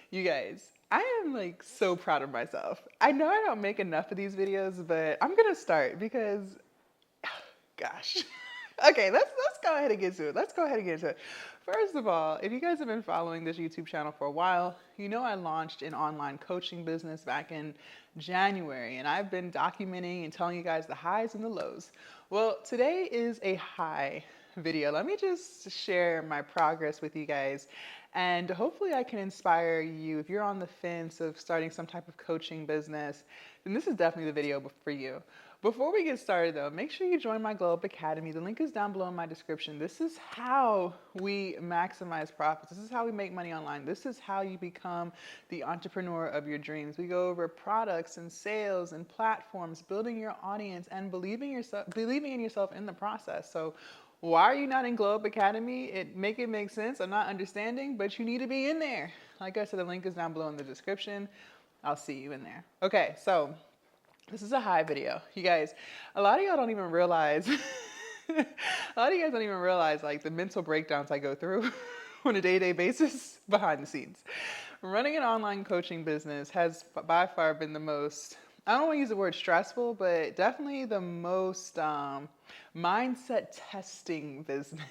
You guys, I am like so proud of myself. I know I don't make enough of these videos, but I'm gonna start because, gosh. Okay, let's go ahead and get to it. Let's go ahead and get to it. First of all, if you guys have been following this YouTube channel for a while, you know I launched an online coaching business back in January, and I've been documenting and telling you guys the highs and the lows. Well, today is a high video. Let me just share my progress with you guys, and hopefully I can inspire you. If you're on the fence of starting some type of coaching business, then this is definitely the video for you. Before we get started though, make sure you join my Glow Up Academy. The link is down below in my description. This is how we maximize profits. This is how we make money online. This is how you become the entrepreneur of your dreams. We go over products and sales and platforms, building your audience and believing in yourself in the process. So why are you not in Glow Up Academy? Make it make sense. I'm not understanding, but you need to be in there. Like I said, the link is down below in the description. I'll see you in there. Okay, so this is a high video. You guys, a lot of y'all don't even realize, a lot of you guys don't even realize like the mental breakdowns I go through on a day-to-day basis behind the scenes. Running an online coaching business has by far been the most, I don't want to use the word stressful, but definitely the most mindset testing business.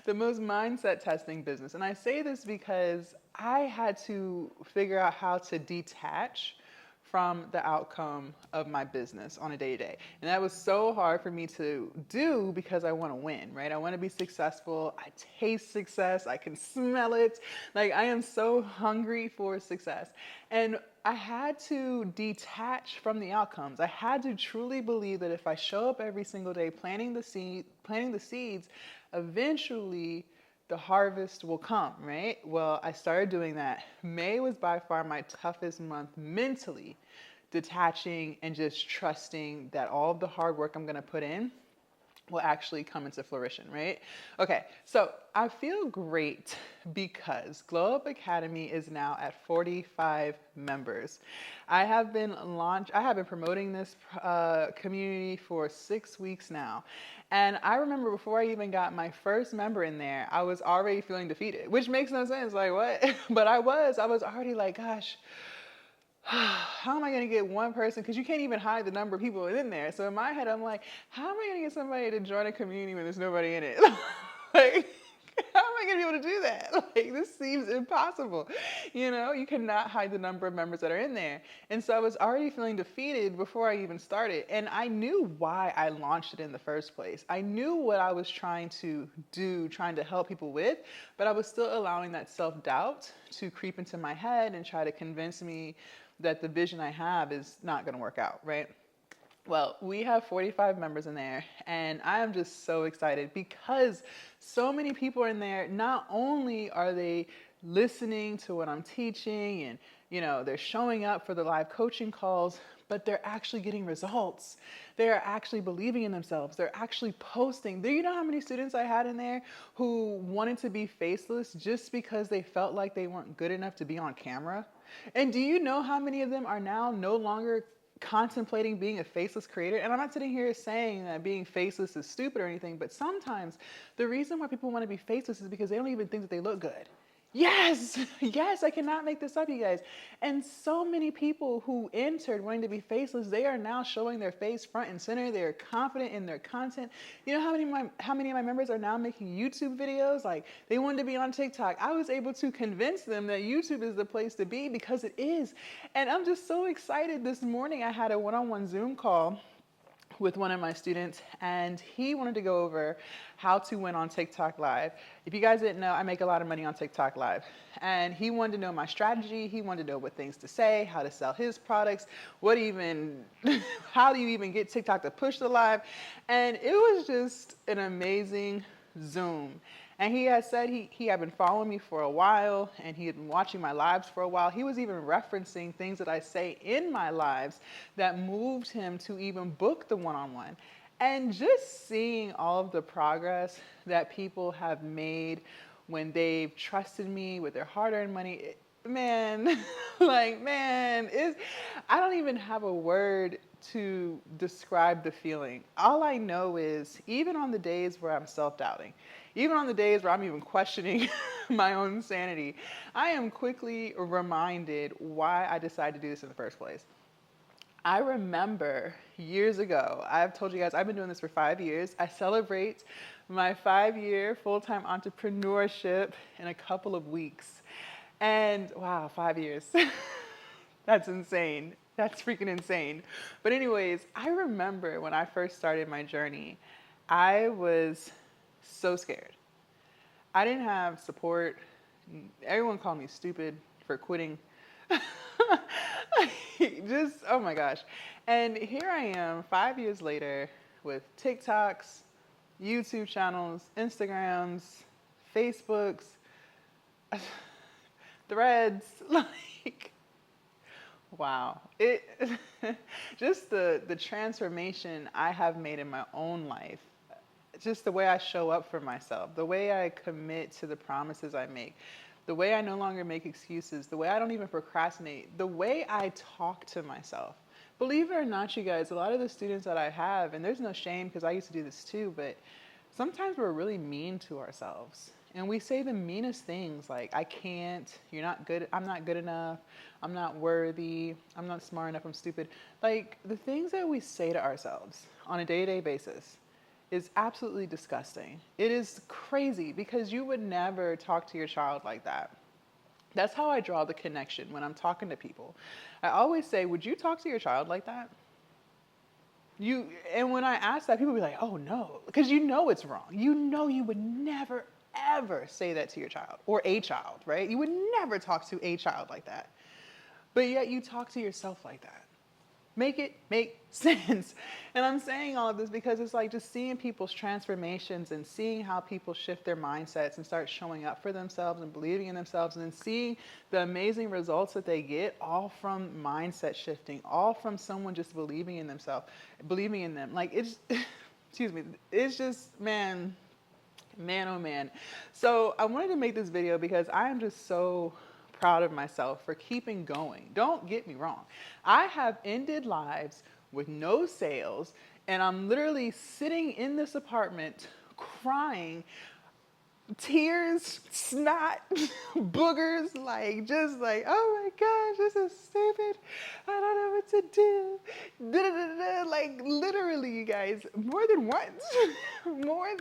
The most mindset testing business. And I say this because I had to figure out how to detach from the outcome of my business on a day-to-day. And that was so hard for me to do because I want to win, right? I want to be successful. I taste success. I can smell it. Like I am so hungry for success. And I had to detach from the outcomes. I had to truly believe that if I show up every single day planting the seeds, eventually the harvest will come, right? Well, I started doing that. May was by far my toughest month mentally, detaching and just trusting that all of the hard work I'm going to put in will actually come into fruition, right? Okay, so I feel great because Glow Up Academy is now at 45 members. I have been promoting this community for 6 weeks now. And I remember before I even got my first member in there, I was already feeling defeated, which makes no sense. Like what? But I was already like, gosh, how am I going to get one person? Because you can't even hide the number of people in there. So in my head, I'm like, how am I going to get somebody to join a community when there's nobody in it? Like, how am I going to be able to do that? Like, this seems impossible. You know, you cannot hide the number of members that are in there. And so I was already feeling defeated before I even started. And I knew why I launched it in the first place. I knew what I was trying to do, trying to help people with, but I was still allowing that self-doubt to creep into my head and try to convince me that the vision I have is not going to work out, right? Well, we have 45 members in there, and I am just so excited because so many people are in there. Not only are they listening to what I'm teaching and, you know, they're showing up for the live coaching calls, but they're actually getting results. They're actually believing in themselves. They're actually posting. Do you know how many students I had in there who wanted to be faceless just because they felt like they weren't good enough to be on camera? And do you know how many of them are now no longer contemplating being a faceless creator? And I'm not sitting here saying that being faceless is stupid or anything, but sometimes the reason why people want to be faceless is because they don't even think that they look good. Yes, yes, I cannot make this up, you guys. And so many people who entered wanting to be faceless, they are now showing their face front and center. They are confident in their content. You know how many of my members are now making YouTube videos? Like they wanted to be on TikTok. I was able to convince them that YouTube is the place to be because it is. And I'm just so excited. This morning I had a one-on-one Zoom call with one of my students, and he wanted to go over how to win on TikTok Live. If you guys didn't know, I make a lot of money on TikTok Live. And he wanted to know my strategy. He wanted to know what things to say, how to sell his products, how do you even get TikTok to push the live? And it was just an amazing Zoom. And he had said he had been following me for a while, and he had been watching my lives for a while. He was even referencing things that I say in my lives that moved him to even book the one-on-one. And just seeing all of the progress that people have made when they've trusted me with their hard-earned money, man, like, man, I don't even have a word to describe the feeling. All I know is, even on the days where I'm self-doubting, even on the days where I'm even questioning my own sanity, I am quickly reminded why I decided to do this in the first place. I remember years ago, I've told you guys, I've been doing this for 5 years. I celebrate my 5 year full-time entrepreneurship in a couple of weeks. And wow, 5 years. That's insane. That's freaking insane. But anyways, I remember when I first started my journey, I was so scared. I didn't have support. Everyone called me stupid for quitting. Just, oh my gosh. And here I am 5 years later with TikToks, YouTube channels, Instagrams, Facebooks, threads, like, wow. It just the transformation I have made in my own life, just the way I show up for myself, the way I commit to the promises I make, the way I no longer make excuses, the way I don't even procrastinate, the way I talk to myself. Believe it or not, you guys, a lot of the students that I have, and there's no shame because I used to do this too, but sometimes we're really mean to ourselves. And we say the meanest things like, I can't, you're not good, I'm not good enough, I'm not worthy, I'm not smart enough, I'm stupid. Like, the things that we say to ourselves on a day-to-day basis is absolutely disgusting. It is crazy because you would never talk to your child like that. That's how I draw the connection when I'm talking to people. I always say, would you talk to your child like that? And when I ask that, people be like, oh no, because you know it's wrong. You know you would never, ever say that to your child or a child, right? You would never talk to a child like that. But yet you talk to yourself like that. Make it make sense. And I'm saying all of this because it's like just seeing people's transformations and seeing how people shift their mindsets and start showing up for themselves and believing in themselves, and then seeing the amazing results that they get, all from mindset shifting, all from someone just believing in themselves, believing in them. Like, it's, excuse me, it's just, man, oh man. So I wanted to make this video because I am just so proud of myself for keeping going. Don't get me wrong. I have ended lives with no sales, and I'm literally sitting in this apartment crying, tears, snot, boogers, like, just like, oh my gosh, this is stupid. I don't know what to do. Da-da-da-da. Like, literally, you guys, more than once, more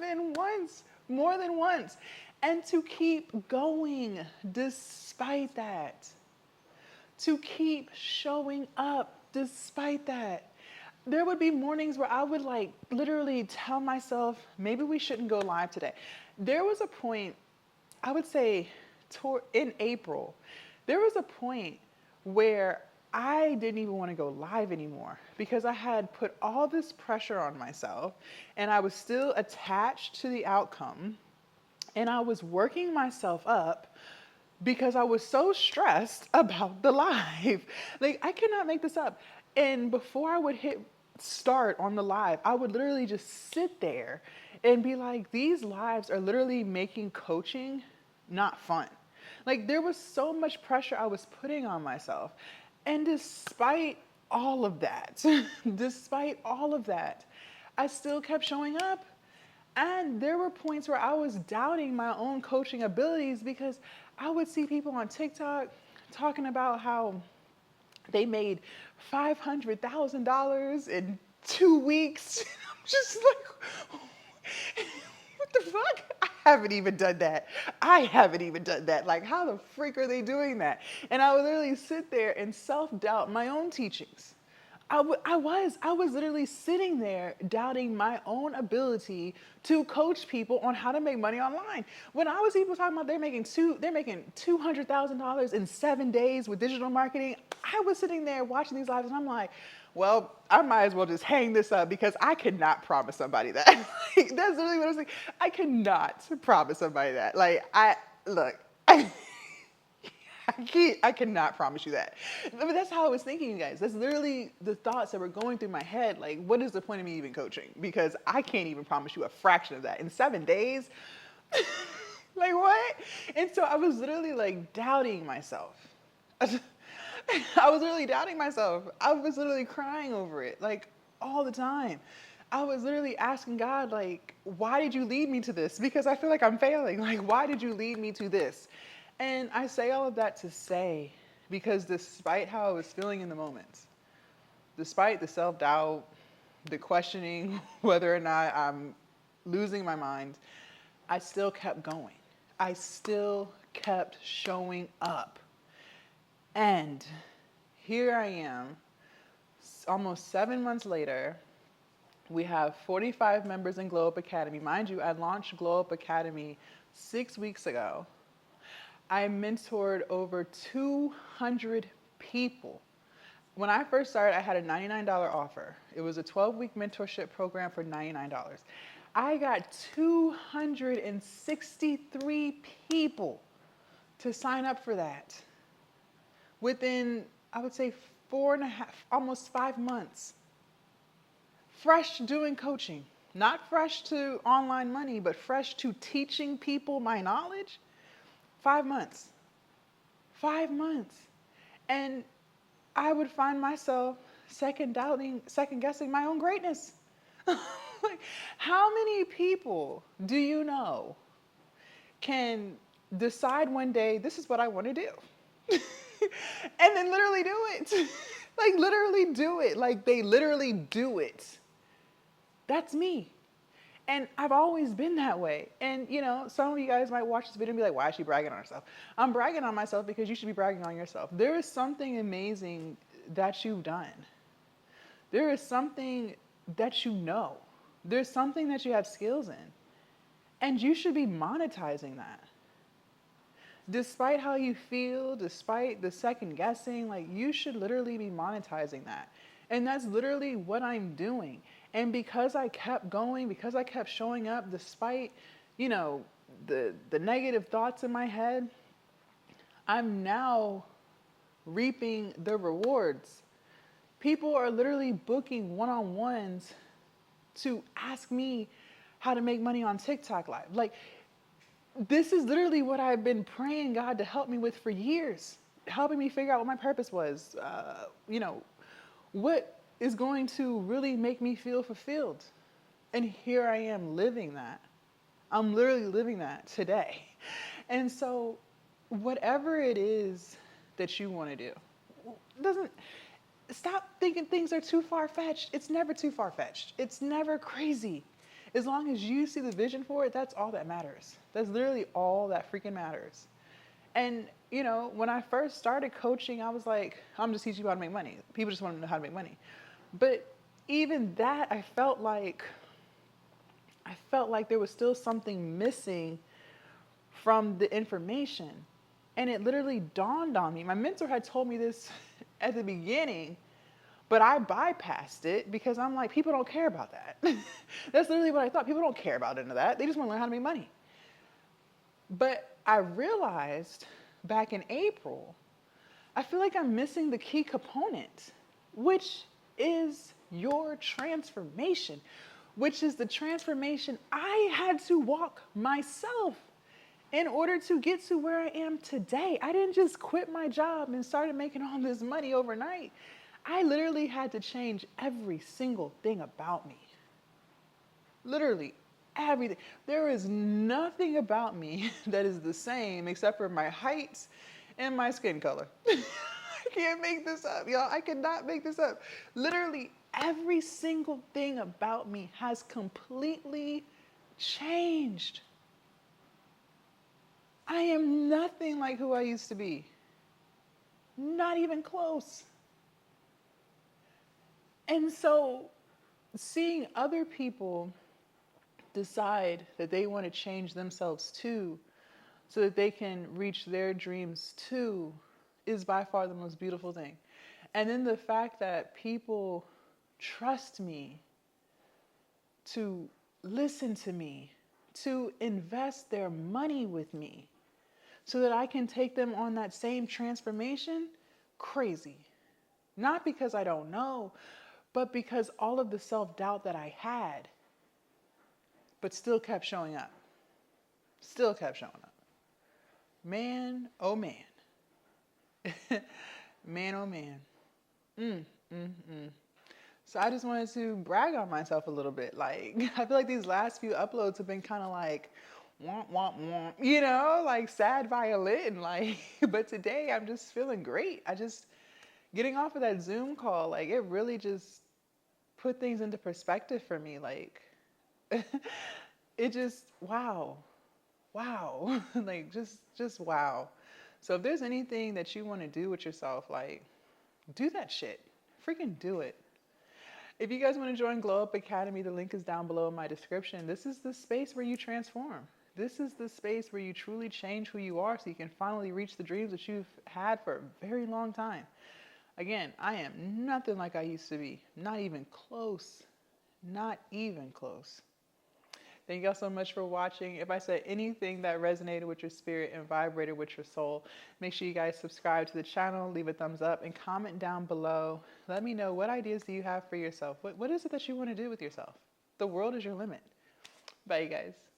than once. And to keep going despite that. To keep showing up despite that. There would be mornings where I would like literally tell myself, maybe we shouldn't go live today. There was a point, I would say in April, there was a point where I didn't even want to go live anymore because I had put all this pressure on myself and I was still attached to the outcome. And I was working myself up because I was so stressed about the live. Like, I cannot make this up. And before I would hit start on the live, I would literally just sit there and be like, these lives are literally making coaching not fun. Like, there was so much pressure I was putting on myself. And despite all of that, I still kept showing up. And there were points where I was doubting my own coaching abilities because I would see people on TikTok talking about how they made $500,000 in 2 weeks. I'm just like, what the fuck? I haven't even done that. Like, how the freak are they doing that? And I would literally sit there and self-doubt my own teachings. I was literally sitting there doubting my own ability to coach people on how to make money online. When I was people talking about they're making $200,000 in 7 days with digital marketing, I was sitting there watching these lives and I'm like, well, I might as well just hang this up because I could not promise somebody that. Like, that's literally what I was like. I cannot promise somebody that. Like, I cannot promise you that. But that's how I was thinking, you guys. That's literally the thoughts that were going through my head. Like, what is the point of me even coaching? Because I can't even promise you a fraction of that. In 7 days? Like, what? And so I was literally like doubting myself. I was literally doubting myself. I was literally crying over it, like all the time. I was literally asking God, like, why did you lead me to this? Because I feel like I'm failing. Like, why did you lead me to this? And I say all of that to say, because despite how I was feeling in the moment, despite the self doubt, the questioning whether or not I'm losing my mind, I still kept going. I still kept showing up. And here I am, almost 7 months later. We have 45 members in Glow Up Academy. Mind you, I launched Glow Up Academy 6 weeks ago. I mentored over 200 people. When I first started, I had a $99 offer. It was a 12-week mentorship program for $99. I got 263 people to sign up for that within, I would say, 4.5, almost 5 months. Fresh doing coaching, not fresh to online money, but fresh to teaching people my knowledge. 5 months. 5 months. And I would find myself second guessing my own greatness. Like, how many people do you know can decide one day, this is what I want to do? And then literally do it. Like, literally do it. Like, they literally do it. That's me. And I've always been that way. And, some of you guys might watch this video and be like, why is she bragging on herself? I'm bragging on myself because you should be bragging on yourself. There is something amazing that you've done. There is something that you know. There's something that you have skills in. And you should be monetizing that. Despite how you feel, despite the second guessing, like, you should literally be monetizing that. And that's literally what I'm doing. And because I kept going, because I kept showing up, despite, the negative thoughts in my head, I'm now reaping the rewards. People are literally booking one-on-ones to ask me how to make money on TikTok Live. Like, this is literally what I've been praying God to help me with for years, helping me figure out what my purpose was, what is going to really make me feel fulfilled. And here I am living that. I'm literally living that today. And so whatever it is that you want to do, stop thinking things are too far-fetched. It's never too far-fetched. It's never crazy. As long as you see the vision for it, that's all that matters. That's literally all that freaking matters. And, when I first started coaching, I was like, I'm just teaching you how to make money. People just want to know how to make money. But even that, I felt like there was still something missing from the information. And it literally dawned on me. My mentor had told me this at the beginning, but I bypassed it because I'm like, people don't care about that. That's literally what I thought. People don't care about any of that. They just want to learn how to make money. But I realized back in April, I feel like I'm missing the key component, which is your transformation, which is the transformation I had to walk myself in order to get to where I am today. I didn't just quit my job and started making all this money overnight. I literally had to change every single thing about me. Literally everything. There is nothing about me that is the same except for my height and my skin color. I can't make this up, y'all. I cannot make this up. Literally every single thing about me has completely changed. I am nothing like who I used to be. Not even close. And so seeing other people decide that they want to change themselves too, so that they can reach their dreams too, is by far the most beautiful thing. And then the fact that people trust me to listen to me, to invest their money with me, so that I can take them on that same transformation, crazy. Not because I don't know, but because all of the self-doubt that I had, but still kept showing up. Still kept showing up. Man, oh man. Man, oh man. Mm, mm, mm. So I just wanted to brag on myself a little bit. Like, I feel like these last few uploads have been kind of like, womp, womp, womp, like sad violin. Like, but today I'm just feeling great. Getting off of that Zoom call, like, it really just put things into perspective for me. Like, it just, wow, wow. Like, just wow. So if there's anything that you want to do with yourself, like, do that shit. Freaking do it. If you guys want to join Glow Up Academy, the link is down below in my description. This is the space where you transform. This is the space where you truly change who you are so you can finally reach the dreams that you've had for a very long time. Again, I am nothing like I used to be. Not even close. Not even close. Thank y'all so much for watching. If I said anything that resonated with your spirit and vibrated with your soul, make sure you guys subscribe to the channel, leave a thumbs up, and comment down below. Let me know, what ideas do you have for yourself? What is it that you want to do with yourself? The world is your limit. Bye, you guys.